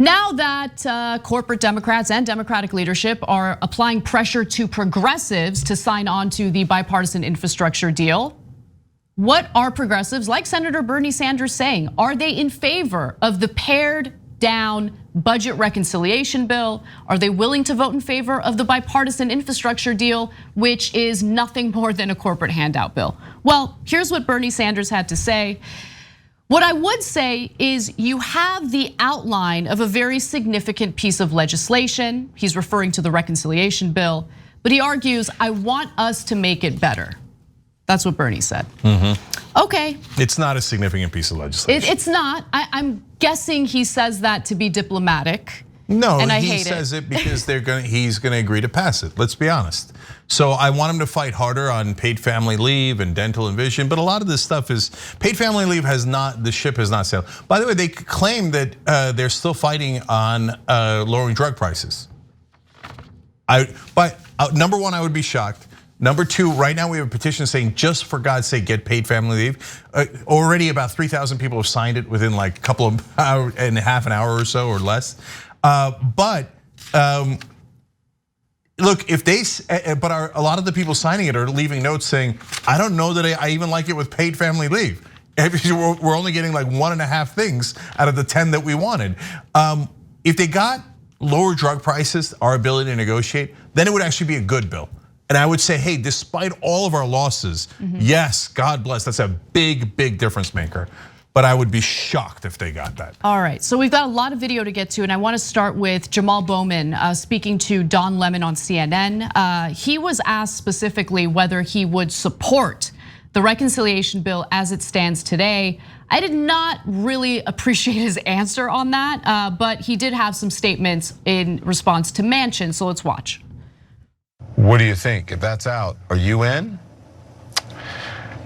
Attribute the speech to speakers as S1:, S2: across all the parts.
S1: Now that corporate Democrats and Democratic leadership are applying pressure to progressives to sign on to the bipartisan infrastructure deal, what are progressives like Senator Bernie Sanders saying? Are they in favor of the pared down budget reconciliation bill? Are they willing to vote in favor of the bipartisan infrastructure deal, which is nothing more than a corporate handout bill? Well, here's what Bernie Sanders had to say. What I would say is you have the outline of a very significant piece of legislation. He's referring to the reconciliation bill, but he argues, I want us to make it better. That's what Bernie said. Okay.
S2: It's not a significant piece of legislation.
S1: It's not. I'm guessing he says that to be diplomatic.
S2: No, he says it because he's gonna agree to pass it. Let's be honest. So I want him to fight harder on paid family leave and dental and vision, but a lot of this stuff is paid family leave the ship has not sailed. By the way, they claim that they're still fighting on lowering drug prices. Number one, I would be shocked. Number two, right now we have a petition saying, just for God's sake, get paid family leave. Already about 3,000 people have signed it within like a couple of hours and half an hour or so or less. But look, but a lot of the people signing it are leaving notes saying, I don't know that I even like it with paid family leave. We're only getting like 1.5 things out of the 10 that we wanted. If they got lower drug prices, our ability to negotiate, then it would actually be a good bill. And I would say, hey, despite all of our losses, yes, God bless, that's a big, big difference maker. But I would be shocked if they got that.
S1: All right, so we've got a lot of video to get to, and I want to start with Jamaal Bowman speaking to Don Lemon on CNN. He was asked specifically whether he would support the reconciliation bill as it stands today. I did not really appreciate his answer on that, but he did have some statements in response to Manchin, so let's watch.
S3: What do you think? If that's out, are you in?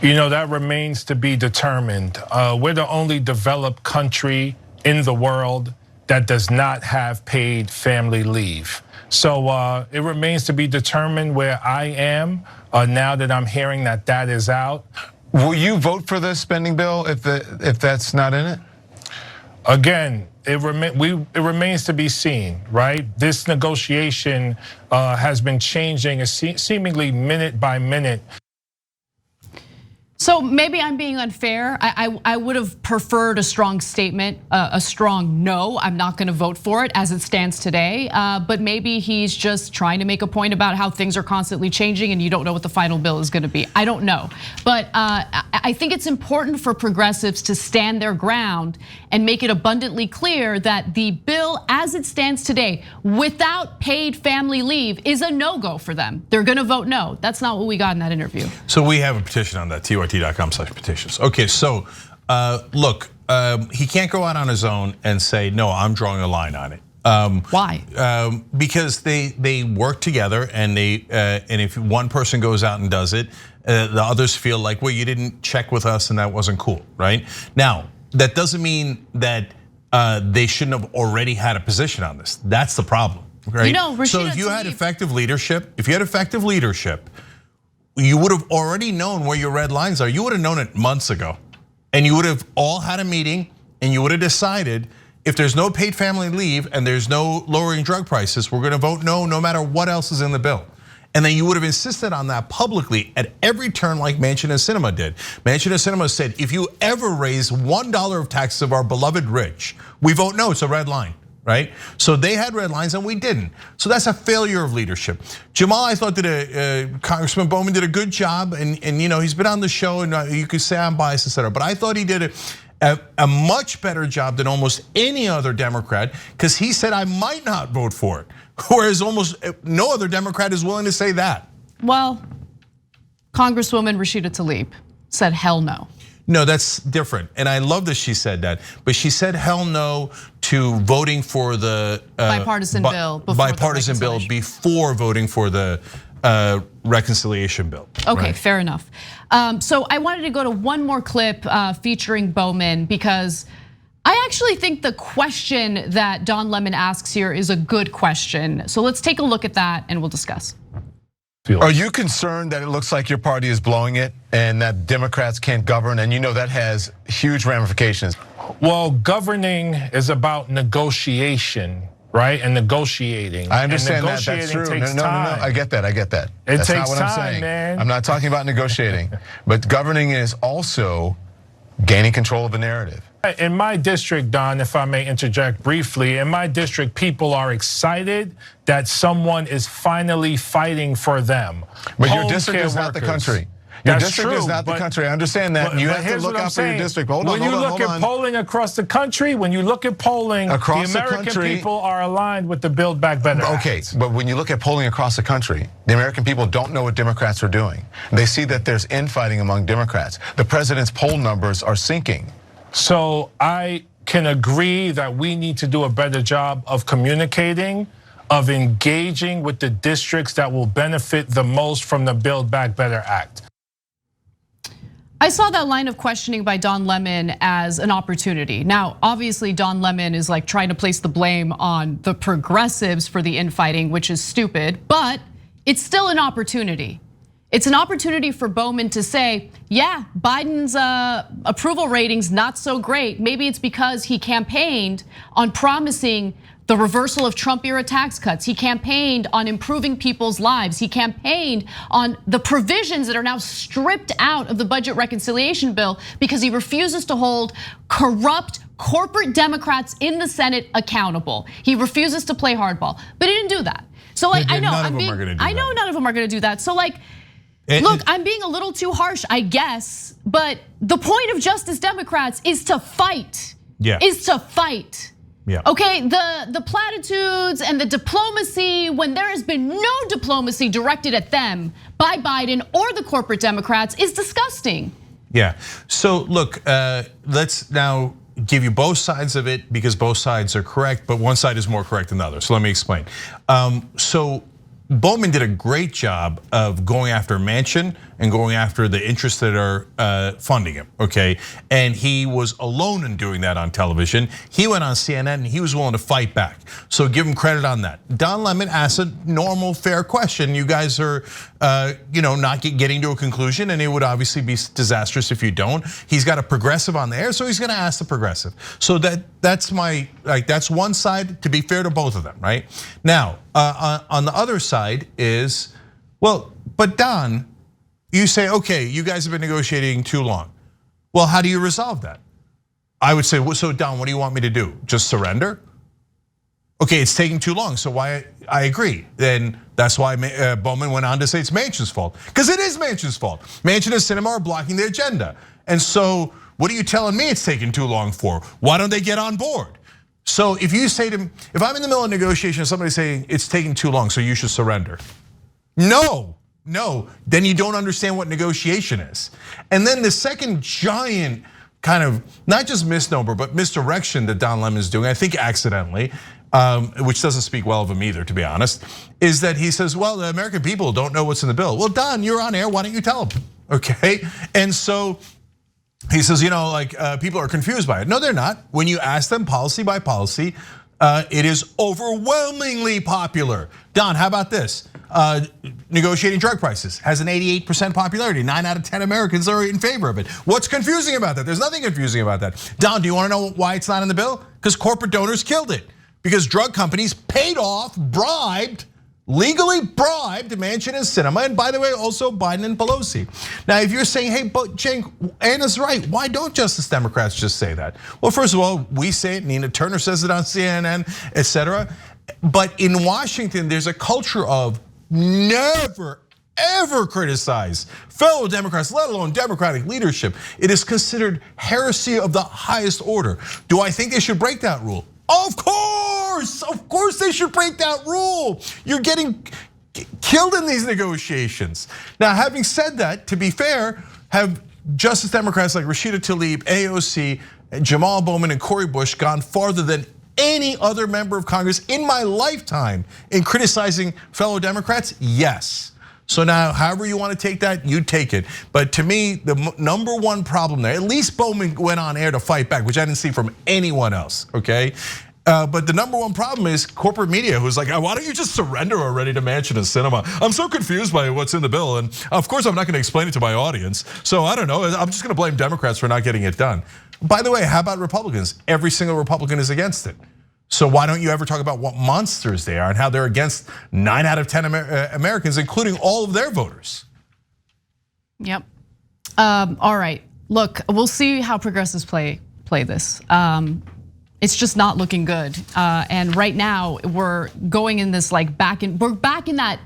S4: You know, that remains to be determined. We're the only developed country in the world that does not have paid family leave. So it remains to be determined where I am now that I'm hearing that that is out.
S3: Will you vote for this spending bill if that's not in it?
S4: Again, it remains to be seen, right? This negotiation has been changing seemingly minute by minute.
S1: So maybe I'm being unfair. I would have preferred a strong statement, a strong no, I'm not gonna vote for it as it stands today. But maybe he's just trying to make a point about how things are constantly changing and you don't know what the final bill is gonna be. I don't know. But I think it's important for progressives to stand their ground and make it abundantly clear that the bill as it stands today, without paid family leave, is a no-go for them. They're gonna vote no. That's not what we got in that interview.
S2: So we have a petition on that, tyt.com/petitions. Okay, so look, he can't go out on his own and say, no, I'm drawing a line on it.
S1: Why?
S2: Because they work together and if one person goes out and does it, the others feel like, well, you didn't check with us and that wasn't cool, right? Now, that doesn't mean that they shouldn't have already had a position on this. That's the problem, right?
S1: You know,
S2: so if you had effective leadership, you would have already known where your red lines are. You would have known it months ago. And you would have all had a meeting and you would have decided if there's no paid family leave and there's no lowering drug prices, we're gonna vote no, no matter what else is in the bill. And then you would have insisted on that publicly at every turn like Manchin and Sinema did. Manchin and Sinema said, if you ever raise $1 of taxes of our beloved rich, we vote no, it's a red line. Right? So they had red lines and we didn't. So that's a failure of leadership. Jamaal, I thought Congressman Bowman did a good job and he's been on the show and you could say I'm biased, etc. But I thought he did a much better job than almost any other Democrat because he said I might not vote for it. Whereas almost no other Democrat is willing to say that.
S1: Well, Congresswoman Rashida Tlaib said hell no.
S2: No, that's different. And I love that she said that. But she said hell no to voting for the
S1: bipartisan bill
S2: before voting for the reconciliation bill.
S1: Okay,
S2: right?
S1: Fair enough. So I wanted to go to one more clip featuring Bowman because I actually think the question that Don Lemon asks here is a good question. So let's take a look at that and we'll discuss.
S3: Are you concerned that it looks like your party is blowing it and that Democrats can't govern? And you know that has huge ramifications.
S4: Well, governing is about negotiation, right? And negotiating.
S3: I understand
S4: and
S3: that. That's true.
S4: Takes
S3: No.
S4: time.
S3: I get that.
S4: It
S3: That's
S4: takes
S3: not what
S4: time,
S3: I'm saying.
S4: man.
S3: I'm not talking about negotiating, but governing is also gaining control of a narrative.
S4: In my district, Don, if I may interject briefly, in my district, people are excited that someone is finally fighting for them.
S3: But your
S4: Home
S3: district
S4: care
S3: is not the
S4: workers.
S3: country. Your
S4: That's
S3: district
S4: true,
S3: is not the
S4: but-
S3: country. I understand that. You have to
S4: here's
S3: look
S4: what I'm
S3: out for your
S4: saying.
S3: district. Hold on,
S4: when you look at polling across the country, when you look at polling,
S3: Across
S4: the
S3: the
S4: American
S3: country-
S4: people are aligned with the Build Back Better
S3: Okay,
S4: Act.
S3: but when you look at polling across the country, the American people don't know what Democrats are doing. They see that there's infighting among Democrats. The president's poll numbers are sinking.
S4: So I can agree that we need to do a better job of communicating, of engaging with the districts that will benefit the most from the Build Back Better Act.
S1: I saw that line of questioning by Don Lemon as an opportunity. Now, obviously, Don Lemon is like trying to place the blame on the progressives for the infighting, which is stupid, but it's still an opportunity. It's an opportunity for Bowman to say, yeah, Biden's approval ratings not so great. Maybe it's because he campaigned on promising the reversal of Trump-era tax cuts. He campaigned on improving people's lives. He campaigned on the provisions that are now stripped out of the budget reconciliation bill because he refuses to hold corrupt corporate Democrats in the Senate accountable. He refuses to play hardball, but he didn't do that. So like, I know
S2: none of them are gonna do
S1: I know
S2: that.
S1: none of them are gonna do that. So like, look, I'm being a little too harsh, I guess, but the point of Justice Democrats is to fight.
S2: Yeah.
S1: Is to fight.
S2: Yeah.
S1: Okay, the platitudes and the diplomacy, when there has been no diplomacy directed at them by Biden or the corporate Democrats, is disgusting.
S2: Yeah, so look, let's now give you both sides of it because both sides are correct, but one side is more correct than the other. So let me explain. So Bowman did a great job of going after Manchin and going after the interests that are funding him, okay? And he was alone in doing that on television. He went on CNN and he was willing to fight back. So give him credit on that. Don Lemon asked a normal, fair question. You guys are not getting to a conclusion, and it would obviously be disastrous if you don't. He's got a progressive on the air, so he's gonna ask the progressive. So that's one side, to be fair to both of them, right? Now, on the other side is, well, but Don, you say, okay, you guys have been negotiating too long. Well, how do you resolve that? I would say, well, so Don, what do you want me to do? Just surrender? Okay, it's taking too long, so why? I agree. Then that's why Bowman went on to say it's Manchin's fault, because it is Manchin's fault. Manchin and Sinema are blocking the agenda. And so what are you telling me it's taking too long for? Why don't they get on board? So if you say to me, if I'm in the middle of negotiation, somebody's saying it's taking too long, so you should surrender. No, then you don't understand what negotiation is. And then the second giant kind of, not just misnomer, but misdirection that Don Lemon is doing, I think accidentally, which doesn't speak well of him either, to be honest, is that he says, well, the American people don't know what's in the bill. Well, Don, you're on air, why don't you tell them, okay? And so he says, people are confused by it. No, they're not. When you ask them policy by policy, it is overwhelmingly popular. Don, how about this? Negotiating drug prices has an 88% popularity. 9 out of 10 Americans are in favor of it. What's confusing about that? There's nothing confusing about that. Don, do you want to know why it's not in the bill? Because corporate donors killed it. Because drug companies paid off, legally bribed Manchin and Sinema, and by the way, also Biden and Pelosi. Now, if you're saying, hey, but Cenk, Anna's right, why don't Justice Democrats just say that? Well, first of all, we say it, Nina Turner says it on CNN, etc. But in Washington, there's a culture of never, ever criticize fellow Democrats, let alone Democratic leadership. It is considered heresy of the highest order. Do I think they should break that rule? Of course they should break that rule. You're getting killed in these negotiations. Now, having said that, to be fair, have Justice Democrats like Rashida Tlaib, AOC, Jamaal Bowman, and Cori Bush gone farther than any other member of Congress in my lifetime in criticizing fellow Democrats? Yes. So now, however you want to take that, you take it. But to me, the number one problem there, at least Bowman went on air to fight back, which I didn't see from anyone else, okay? But the number one problem is corporate media, who's like, why don't you just surrender already to Manchin and Sinema? I'm so confused by what's in the bill, and of course I'm not gonna explain it to my audience. So I don't know, I'm just gonna blame Democrats for not getting it done. By the way, how about Republicans? Every single Republican is against it. So why don't you ever talk about what monsters they are and how they're against 9 out of 10 Americans, including all of their voters?
S1: Yep. All right. Look, we'll see how progressives play this. It's just not looking good. And right now we're going in this we're back in that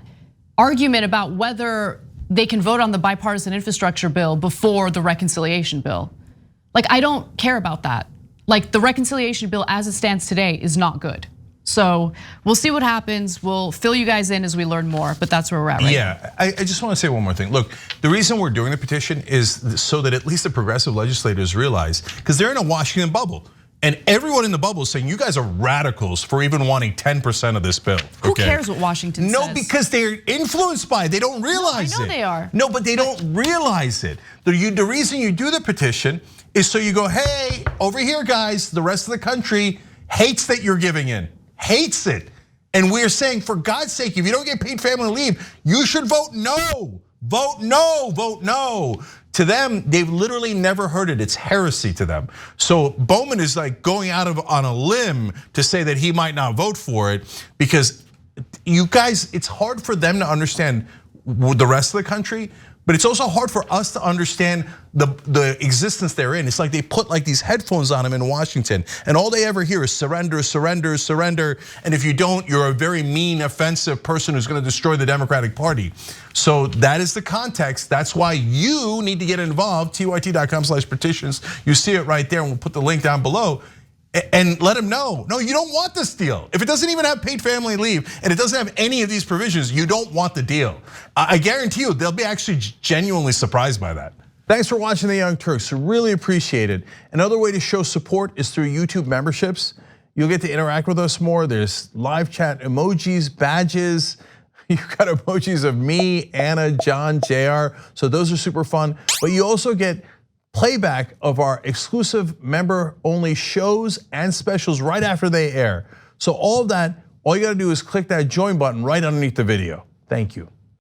S1: argument about whether they can vote on the bipartisan infrastructure bill before the reconciliation bill. I don't care about that. The reconciliation bill as it stands today is not good. So we'll see what happens. We'll fill you guys in as we learn more, but that's where we're at right now.
S2: Yeah, I just want to say one more thing. Look, the reason we're doing the petition is so that at least the progressive legislators realize, because they're in a Washington bubble. And everyone in the bubble is saying you guys are radicals for even wanting 10% of this bill.
S1: Who cares what Washington says?
S2: No, because they're influenced by it. They don't realize it.
S1: I know they are.
S2: No, but they don't realize it. The reason you do the petition is so you go, hey, over here, guys, the rest of the country hates that you're giving in, hates it. And we're saying, for God's sake, if you don't get paid family leave, you should vote no. Vote no, vote no. To them, they've literally never heard it. It's heresy to them. So Bowman is going out on a limb to say that he might not vote for it because you guys, it's hard for them to understand the rest of the country, but it's also hard for us to understand the existence they're in. It's like they put these headphones on them in Washington, and all they ever hear is surrender, surrender, surrender. And if you don't, you're a very mean, offensive person who's going to destroy the Democratic Party. So that is the context. That's why you need to get involved. TYT.com/petitions. You see it right there, and we'll put the link down below. And let them know, no, you don't want this deal. If it doesn't even have paid family leave and it doesn't have any of these provisions, you don't want the deal. I guarantee you, they'll be actually genuinely surprised by that. Thanks for watching The Young Turks, really appreciate it. Another way to show support is through YouTube memberships. You'll get to interact with us more. There's live chat emojis, badges. You've got emojis of me, Anna, John, JR. So those are super fun. But you also get playback of our exclusive member-only shows and specials right after they air. So all of that, all you gotta do is click that join button right underneath the video. Thank you.